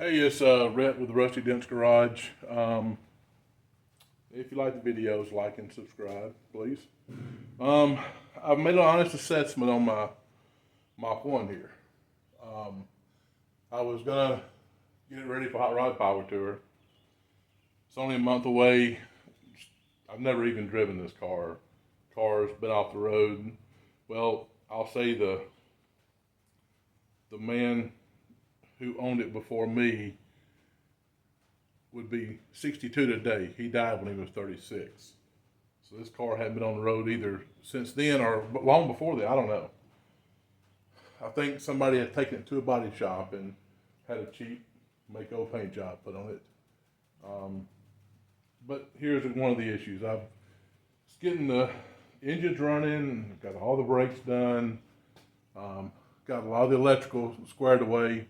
Hey, it's Rhett with the Rusty Dent's Garage. If you like the videos, like and subscribe, please. Um, I've made an honest assessment on my one here. Um, I was gonna get it ready for Hot Rod Power Tour. It's only a month away. I've never even driven this car. Car's been off the road. Well, I'll say the man who owned it before me would be 62 today. He died when he was 36. So this car hadn't been on the road either since then or long before that. I don't know. I think somebody had taken it to a body shop and had a cheap make-over paint job put on it. But here's one of the issues. It's getting the engines running, got all the brakes done, got a lot of the electrical squared away.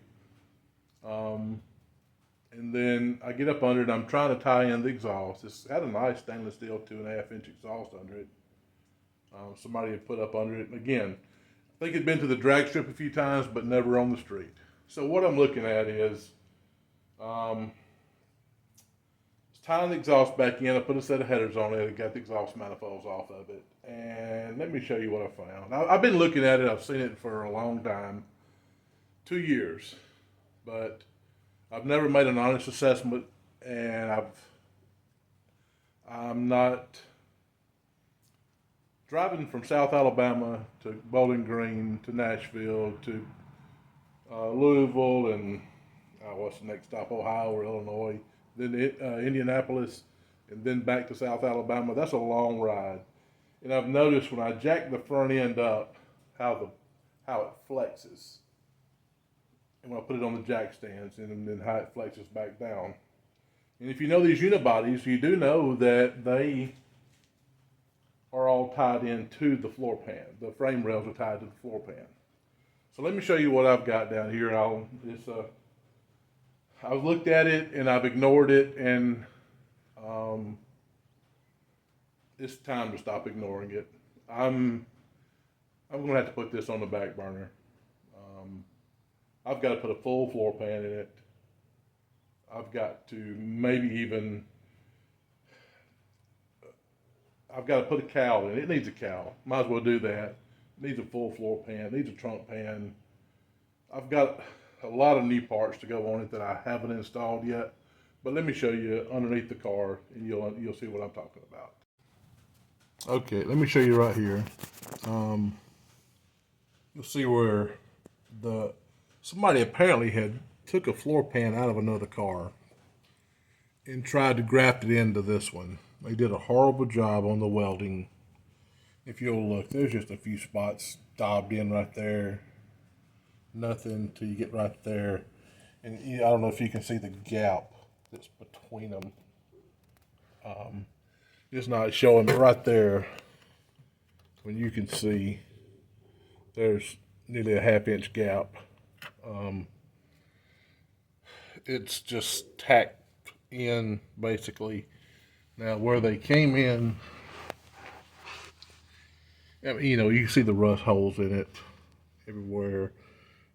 And then I get up under it. I'm trying to tie in the exhaust. It's had a nice stainless steel 2.5-inch exhaust under it. Somebody had put up under it. Again, I think it'd been to the drag strip a few times, but never on the street. So what I'm looking at is tying the exhaust back in. I put a set of headers on it. I got the exhaust manifolds off of it. And let me show you what I found. I've been looking at it. I've seen it for a long time, 2 years, but I've never made an honest assessment, and I'm not driving from South Alabama to Bowling Green to Nashville to Louisville and what's the next stop? Ohio or Illinois, then Indianapolis, and then back to South Alabama. That's a long ride, and I've noticed when I jack the front end up how it flexes. And when I put it on the jack stands, and then how it flexes back down. And if you know these unibodies, you do know that they are all tied into the floor pan. The frame rails are tied to the floor pan. So let me show you what I've got down here. I've looked at it and I've ignored it, and it's time to stop ignoring it. I'm gonna have to put this on the back burner. I've got to put a full floor pan in it. I've got to I've got to put a cowl in it. It needs a cowl. Might as well do that. It needs a full floor pan. It needs a trunk pan. I've got a lot of new parts to go on it that I haven't installed yet. But let me show you underneath the car, and you'll see what I'm talking about. Okay, let me show you right here. You'll see where somebody apparently had took a floor pan out of another car and tried to graft it into this one. They did a horrible job on the welding. If you'll look, there's just a few spots daubed in right there. Nothing till you get right there. And I don't know if you can see the gap that's between them. It's not showing, but right there, when you can see, there's nearly a 1/2-inch gap. It's just tacked in basically. Now where they came in, I mean, you see the rust holes in it everywhere,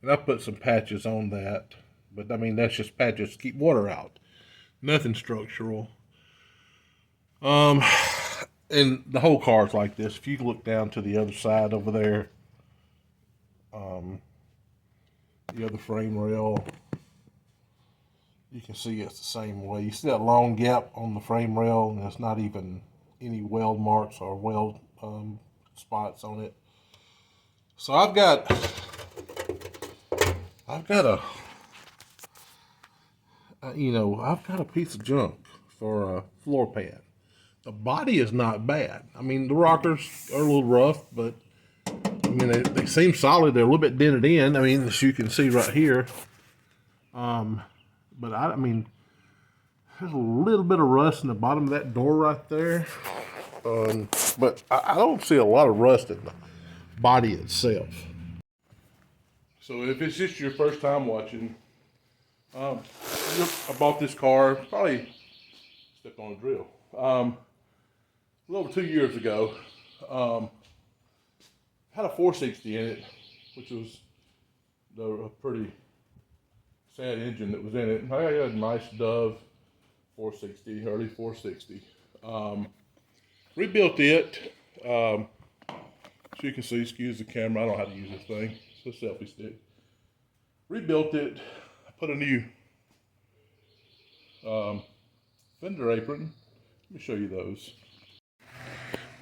and I put some patches on that, but I mean that's just patches to keep water out, nothing structural. And the whole car's like this. If you look down to the other side over there, the other frame rail, you can see it's the same way. You see that long gap on the frame rail, and there's not even any weld marks or weld spots on it. So I've got a piece of junk for a floor pan. The body is not bad. I mean, the rockers are a little rough, but I mean, they seem solid. They're a little bit dented in. I mean, as you can see right here. But I mean, there's a little bit of rust in the bottom of that door right there. But I don't see a lot of rust in the body itself. So if it's just your first time watching, I bought this car, probably stepped on a drill, a little over 2 years ago. Had a 460 in it, which was a pretty sad engine that was in it. I had a nice Dove 460, early 460. Rebuilt it. So you can see, excuse the camera, I don't know how to use this thing. It's a selfie stick. Rebuilt it, put a new fender apron. Let me show you those.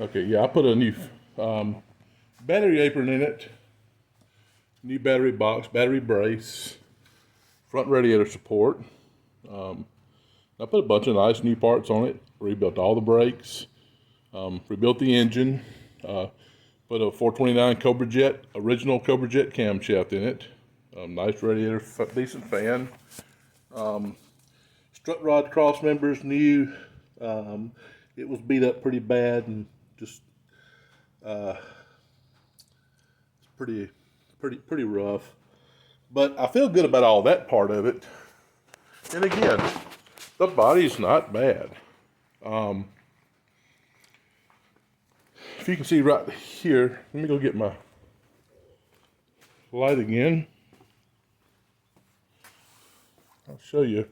Okay, yeah, I put a new battery apron in it. New battery box, battery brace, front radiator support. I put a bunch of nice new parts on it. Rebuilt all the brakes. Rebuilt the engine. Put a 429 Cobra Jet, original Cobra Jet camshaft in it. Nice radiator, decent fan. Strut rod cross members new. It was beat up pretty bad and just pretty rough. But I feel good about all that part of it. And again, the body's not bad. If you can see right here, let me go get my light again. I'll show you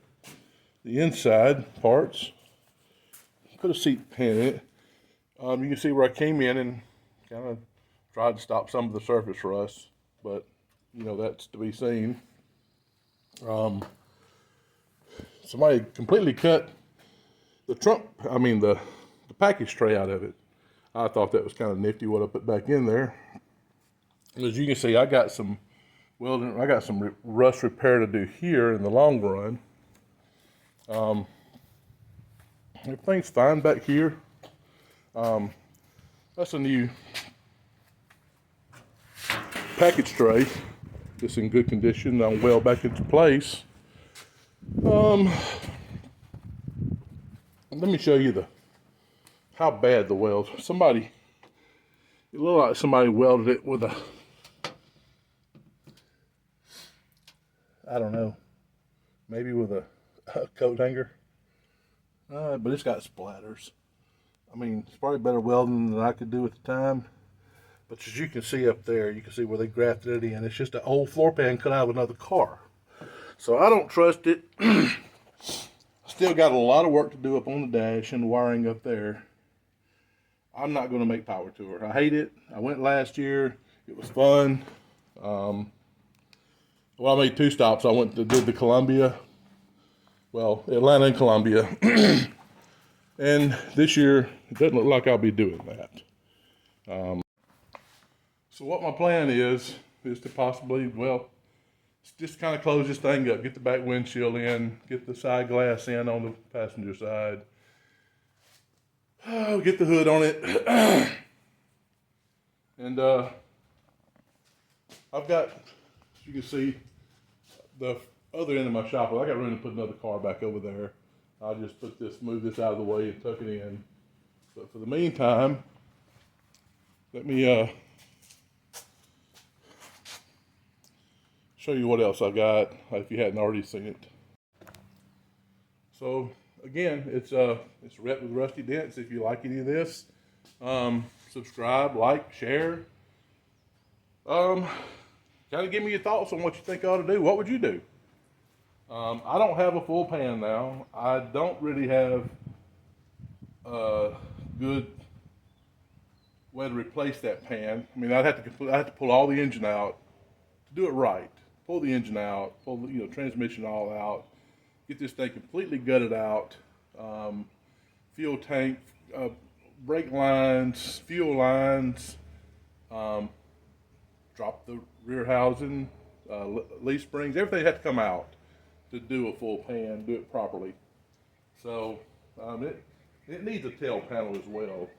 the inside parts. Put a seat pan in it. You can see where I came in and kind of tried to stop some of the surface rust, but you know, that's to be seen. Somebody completely cut the the package tray out of it. I thought that was kind of nifty what I put back in there. As you can see, I got some welding, I got some rust repair to do here in the long run. Everything's fine back here. That's a new package tray. It's in good condition. I'll weld back into place. Let me show you how bad the weld. It looked like somebody welded it with I don't know, maybe with a coat hanger. But it's got splatters. I mean, it's probably better welding than I could do at the time. But as you can see up there, you can see where they grafted it in. It's just an old floor pan cut out of another car. So I don't trust it. Still got a lot of work to do up on the dash and the wiring up there. I'm not going to make power tour. I hate it. I went last year. It was fun. Well, I made 2 stops. I did the Columbia. Well, Atlanta and Columbia. And this year, it doesn't look like I'll be doing that. So what my plan is to possibly, well, just kind of close this thing up, get the back windshield in, get the side glass in on the passenger side, get the hood on it, and I've got, as you can see, the other end of my shop. I got room to put another car back over there. I'll just move this out of the way and tuck it in. But for the meantime, let me show you what else I got, if you hadn't already seen it. So again, it's Rhett with Rusty Dents. If you like any of this, subscribe, like, share. Kind of give me your thoughts on what you think I ought to do. What would you do? I don't have a full pan now. I don't really have a good way to replace that pan. I mean, I'd have to pull all the engine out to do it right. Pull the engine out, pull the transmission all out, get this thing completely gutted out. Fuel tank, brake lines, fuel lines. Drop the rear housing, leaf springs. Everything had to come out to do a full pan, do it properly. So it needs a tail panel as well.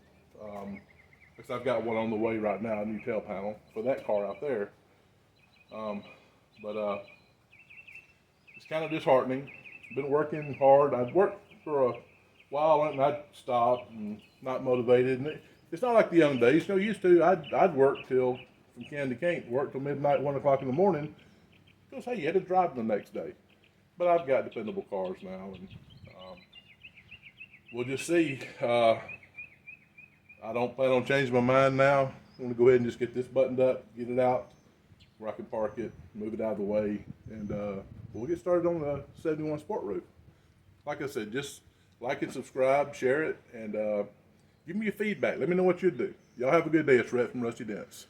Because I've got one on the way right now, a new tail panel for that car out there. But it's kind of disheartening. Been working hard. I'd worked for a while and I'd stop and not motivated. And it's not like the young days. Used to, I'd work till from can to can't, work till midnight, 1 o'clock in the morning. Because hey, you had to drive the next day. But I've got dependable cars now, and we'll just see. I don't plan on changing my mind now. I'm gonna go ahead and just get this buttoned up, get it out where I can park it, move it out of the way, and we'll get started on the 71 Sport Roof. Like I said, just like and subscribe, share it, and give me your feedback. Let me know what you do. Y'all have a good day. It's Rhett from Rusty Dents.